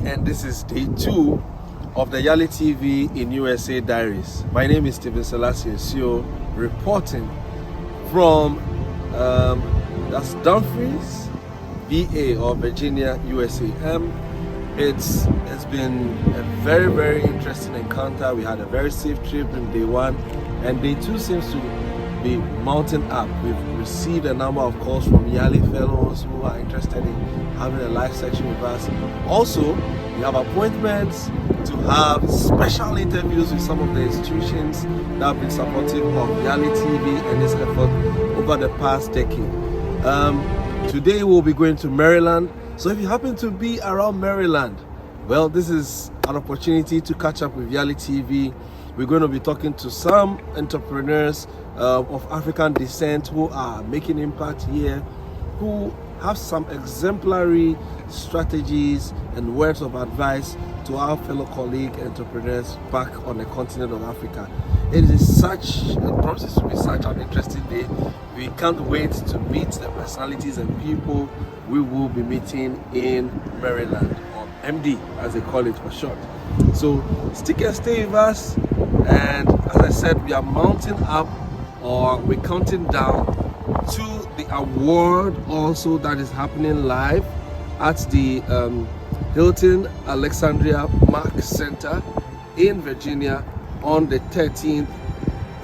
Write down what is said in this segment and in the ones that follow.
and this is day 2 of the Yalitv Usa Diaries. My name is Stephen Selassie CEO, reporting from that's Dumfries, VA, or Virginia, USA. It's been a very interesting encounter. We had a very safe trip in day 1, and day 2 seems to be mounting up. We've received a number of calls from Yali fellows who are interested in having a live section with us. Also, we have appointments to have special interviews with some of the institutions that have been supportive of Yalitv and this effort over the past decade. Today we'll be going to Maryland. So if you happen to be around Maryland, well, this is an opportunity to catch up with Yalitv. We're going to be talking to some entrepreneurs of African descent who are making impact here, who have some exemplary strategies and words of advice to our fellow colleague entrepreneurs back on the continent of Africa. It promises to be such an interesting day. We can't wait to meet the personalities and people we will be meeting in Maryland, or MD as they call it for short. So stick and stay with us, and as I said, we are mounting up, or we're counting down to the award also that is happening live at the Hilton Alexandria Mark Center in Virginia on the 13th,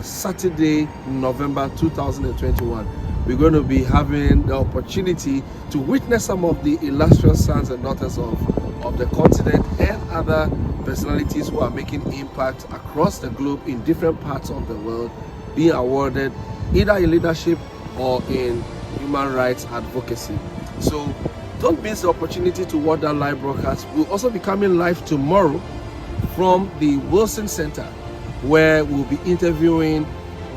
Saturday, November 2021. We're going to be having the opportunity to witness some of the illustrious sons and daughters of the continent and other personalities who are making impact across the globe in different parts of the world, being awarded either in leadership or in human rights advocacy. So don't miss the opportunity to watch that live broadcast. We'll also be coming live tomorrow from the Wilson Center, where we'll be interviewing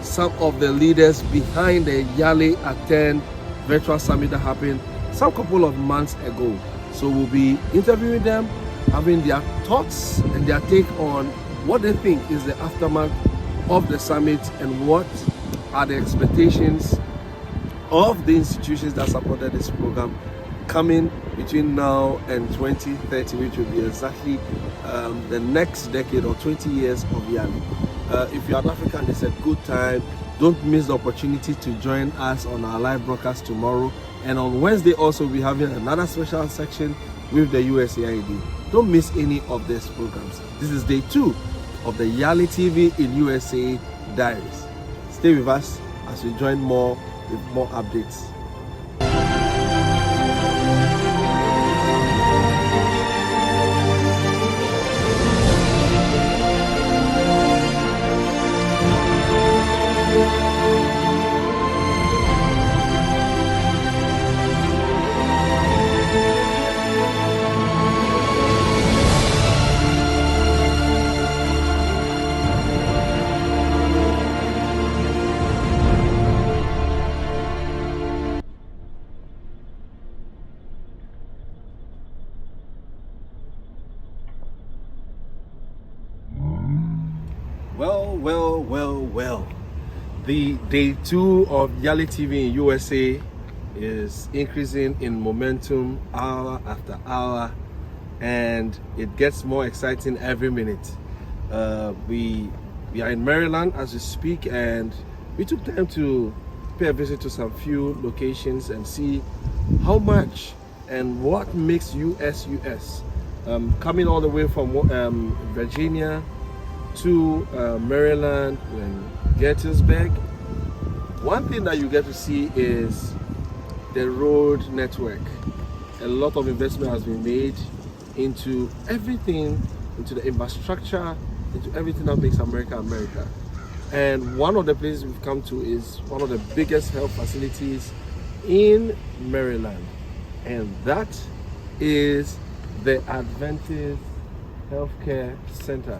some of the leaders behind the Yali Attend virtual summit that happened some couple of months ago. So we'll be interviewing them, having their thoughts and their take on what they think is the aftermath of the summit and what are the expectations of the institutions that supported this program coming between now and 2030, which will be exactly the next decade or 20 years of Yali. If you're an African, it's a good time. Don't miss the opportunity to join us on our live broadcast tomorrow. And on Wednesday also, we'll be having another special section with the USAID. Don't miss any of these programs. This is day 2 of the Yalitv in USA Diaries. Stay with us as we join more with more updates. Well. The day 2 of Yalitv in USA is increasing in momentum hour after hour, and it gets more exciting every minute. We are in Maryland as we speak, and we took time to pay a visit to some few locations and see how much and what makes US. Coming all the way from Virginia to Maryland and Gettysburg. One thing that you get to see is the road network. A lot of investment has been made into everything, into the infrastructure, into everything that makes America America. And one of the places we've come to is one of the biggest health facilities in Maryland, and that is the Adventist Healthcare Center.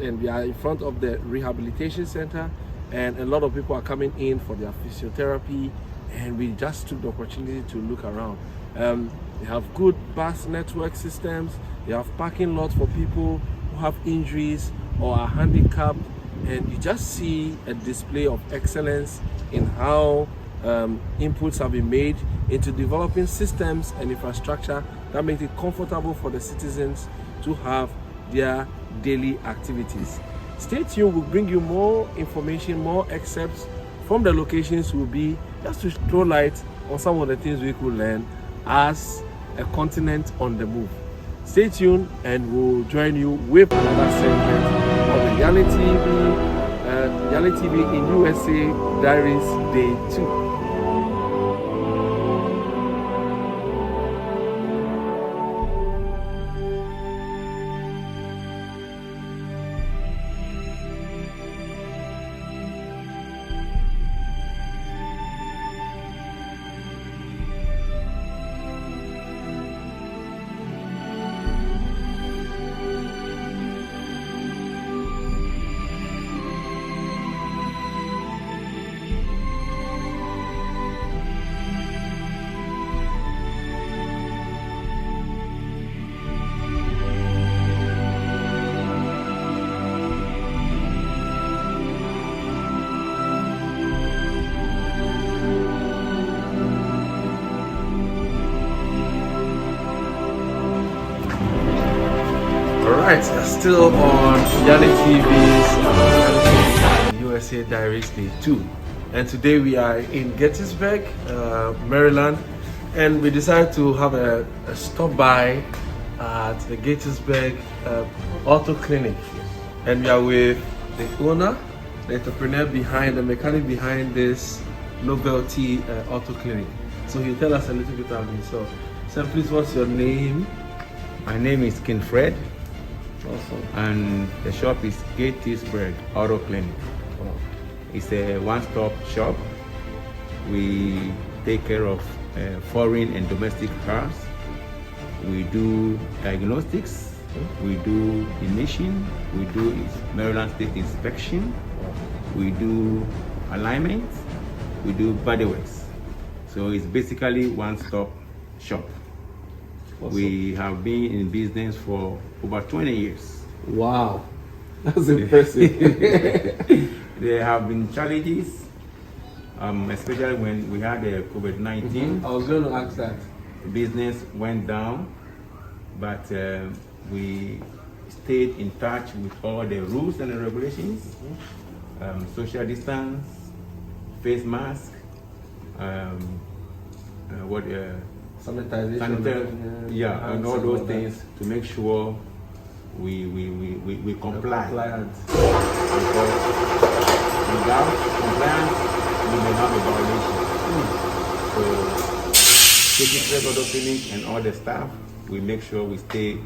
And we are in front of the rehabilitation center, and a lot of people are coming in for their physiotherapy, and we just took the opportunity to look around. They have good bus network systems, they have parking lots for people who have injuries or are handicapped, and you just see a display of excellence in how inputs have been made into developing systems and infrastructure that makes it comfortable for the citizens to have their daily activities. Stay tuned, we'll bring you more information, more excerpts from the locations will be just to throw light on some of the things we could learn as a continent on the move. Stay tuned and we'll join you with another segment of the Yalitv in USA Diaries Day 2. Alright, still on Yalitv's USA Diaries Day 2, and today we are in Gettysburg, Maryland, and we decided to have a stop by at the Gettysburg Auto Clinic, and we are with the owner, the entrepreneur behind, the mechanic behind this novelty auto clinic. So he'll tell us a little bit about himself. So please, what's your name? My name is King Fred. Awesome. And the shop is Gettysburg Auto Clinic. Wow. It's a one-stop shop. We take care of foreign and domestic cars. We do diagnostics. We do emission. We do Maryland State inspection. We do alignment. We do bodyworks. So it's basically one-stop shop. Awesome. We have been in business for over 20 years. Wow, that's impressive. There have been challenges, especially when we had the COVID-19. I was going to ask that. Business went down, but we stayed in touch with all the rules and the regulations, social distance, face mask, sanitization, and all those things to make sure we comply. Because without compliance, we may have a violation. So, taking care of the clinic and all the staff, we make sure we stay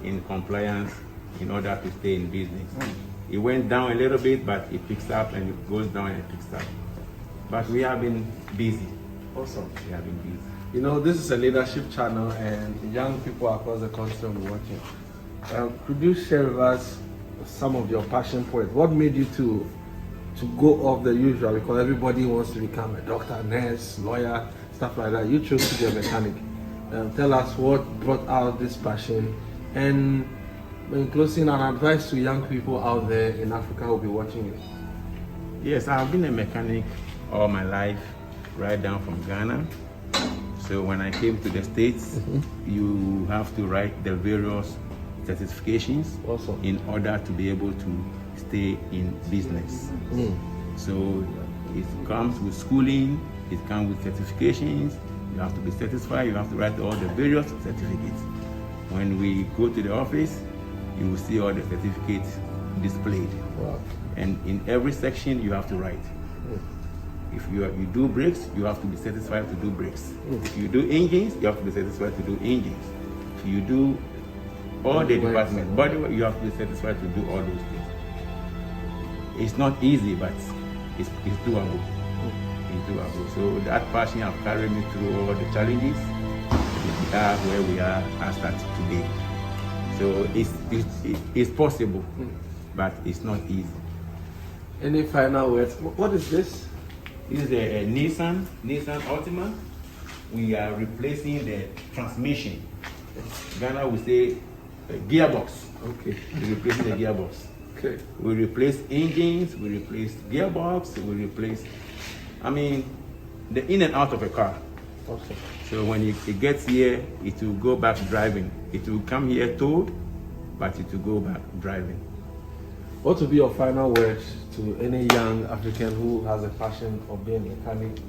in compliance in order to stay in business. It went down a little bit, but it picks up, and it goes down and it picks up. But we have been busy. Awesome. We have been busy. You know, this is a leadership channel, and young people across the country will be watching. Could you share with us some of your passion points? What made you to go off the usual? Because everybody wants to become a doctor, nurse, lawyer, stuff like that. You chose to be a mechanic. Tell us what brought out this passion, and in closing, an advice to young people out there in Africa who will be watching it. Yes, I've been a mechanic all my life, right down from Ghana. So when I came to the States, you have to write the various certifications in order to be able to stay in business. So it comes with schooling, it comes with certifications, you have to be satisfied, you have to write all the various certificates. When we go to the office, you will see all the certificates displayed. Wow. And in every section, you have to write. If you do brakes, you have to be satisfied to do brakes. If you do engines, you have to be satisfied to do engines. If you do all the departments, body work, you have to be satisfied to do all those things. It's not easy, but it's doable. It's doable. So that passion has carried me through all the challenges. We are where we are as at today. So it's possible, but it's not easy. Any final words? What is this? This is a Nissan Altima. We are replacing the transmission. Ghana will say gearbox. Okay. We're replacing the gearbox. Okay. We replace engines, we replace gearbox, we replace, the in and out of a car. Okay. So when it gets here, it will go back driving. It will come here towed, but it will go back driving. What would be your final words to any young African who has a passion of being a mechanic,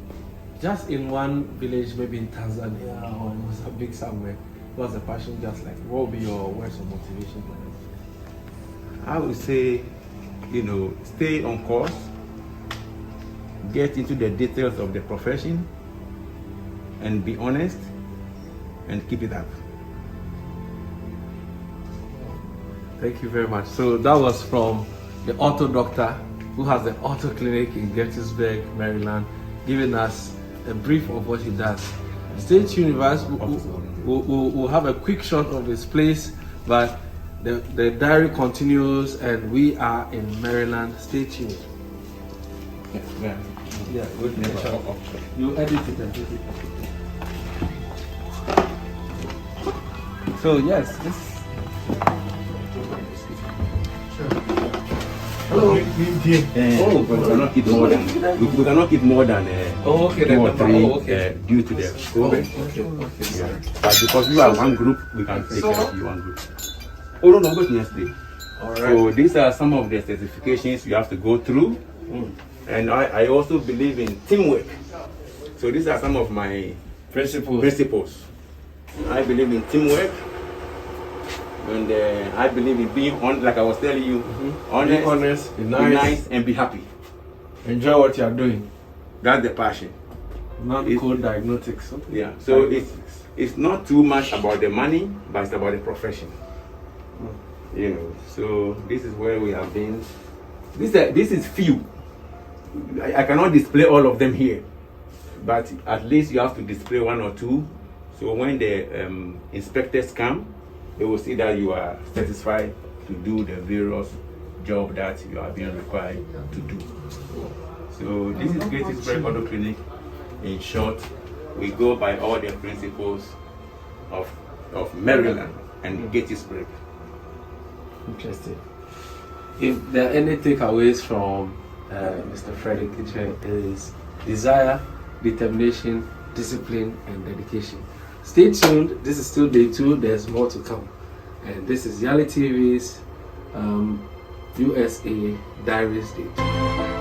just in one village, maybe in Tanzania or Mozambique somewhere, who has a passion just like, what would be your words of motivation for them? I would say, stay on course, get into the details of the profession, and be honest, and keep it up. Thank you very much. So that was from the auto doctor who has the auto clinic in Gettysburg, Maryland, giving us a brief of what he does. Stay tuned, guys. We'll have a quick shot of his place, but the diary continues and we are in Maryland. Stay tuned. Yeah, good. You edit it and put it. So yes, this. Hello. But we cannot keep more than we cannot keep more than okay, 2 or 3 okay. due to the COVID. Okay. Yeah. But because you are one group, we can take care of you one group. Oh no, go to next day. All right. So these are some of the certifications you have to go through, and I also believe in teamwork. So these are some of my principles. I believe in teamwork. And I believe in being on, like I was telling you, honest, be nice, and be happy. Enjoy what you are doing. That's the passion. Not cold diagnostics. Okay. Yeah. So it's not too much about the money, but it's about the profession. So this is where we have been. This is few. I cannot display all of them here, but at least you have to display 1 or 2. So when the inspectors come, they will see that you are satisfied to do the various job that you are being required to do. So this is Gettysburg Auto Clinic. In short, we go by all the principles of Maryland and Gettysburg. Interesting. If there are any takeaways from Mr. Frederick Kitchen, is desire, determination, discipline, and dedication. Stay tuned. This is still day 2. There's more to come. And this is Yalitv's USA Diaries Day 2.